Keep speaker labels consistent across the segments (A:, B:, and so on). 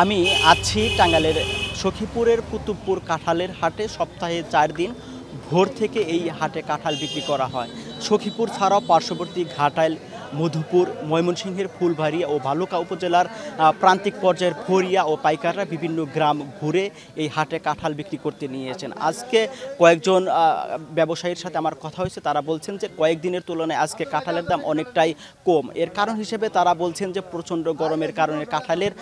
A: আমি আছি টাঙ্গাইলের সখীপুরের কুতুবপুর কাঁঠালের হাটে। সপ্তাহে 4 দিন ভোর থেকে এই হাটে কাঁঠাল বিক্রি করা হয়। সখীপুর ছাড়াও পার্শ্ববর্তী ঘাটাইল, মধুপুর, ময়মনসিংহের ফুলবাড়ী ও ভালুকা উপজেলার প্রান্তিক পর্যায়ের ফরিয়া ও পাইকাররা বিভিন্ন গ্রাম ঘুরে এই হাটে কাঁঠাল বিক্রি করতে নিয়েছেন। আজকে কয়েকজন ব্যবসায়ীর সাথে আমার কথা হয়েছে, তারা বলছেন যে কয়েকদিনের তুলনায় আজকে কাঁঠালের দাম অনেকটাই কম। এর কারণ হিসেবে তারা বলছেন যে প্রচণ্ড গরমের কারণে কাঁঠালের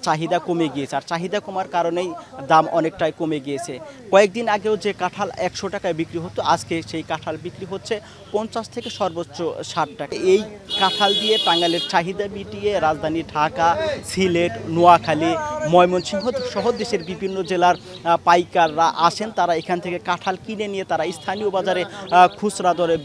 A: চাহিদা কমে গিয়েছে, আর চাহিদা কমার কারণেই দাম অনেকটাই কমে গিয়েছে। কয়েকদিন আগেও যে কাঁঠাল 100 টাকায় বিক্রি হতো, আজকে সেই কাঁঠাল বিক্রি হচ্ছে 50 থেকে সর্বোচ্চ 60 টাকা। এই কাঁঠাল দিয়ে টাঙ্গাইলের চাহিদা মিটিয়ে রাজধানী ঢাকা, সিলেট, নোয়াখালী, ময়মনসিংহ সহ দেশের বিভিন্ন জেলার পাইকাররা আসেন। তারা এখান থেকে কাঁঠাল কিনে নিয়ে তারা স্থানীয় বাজারে খুচরা দরে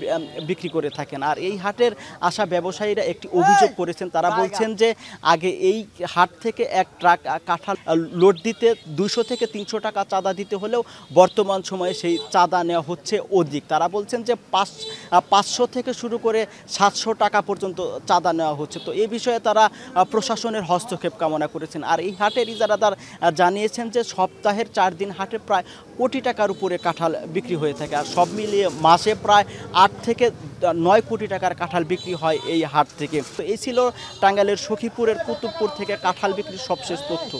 A: বিক্রি করে থাকেন। আর এই হাটের আসা ব্যবসায়ীরা একটি অভিযোগ করেছেন। তারা বলছেন যে আগে এই হাট থেকে এক ট্রাক কাঁঠাল লোড দিতে 200 থেকে 300 টাকা চাঁদা দিতে হলেও বর্তমান সময়ে সেই চাঁদা নেওয়া হচ্ছে অধিক। তারা বলছেন যে 500 থেকে শুরু করে 700 টাকা পর্যন্ত চাঁদা নেওয়া হচ্ছে। তো এই বিষয়ে তারা প্রশাসনের হস্তক্ষেপ কামনা করেছেন। আর এই হাটের ইজারাদার জানিয়েছেন যে সপ্তাহের 4 দিন হাটে প্রায় কোটি টাকার উপরে কাঁঠাল বিক্রি হয়ে থাকে। আর সব মিলিয়ে মাসে প্রায় 8 থেকে 9 কোটি টাকার কাঁঠাল বিক্রি হয় এই হাট থেকে। তো এই ছিল টাঙ্গাইলের সখীপুরের কুতুবপুর থেকে কাঁঠাল বিক্রির সবশেষ তথ্য।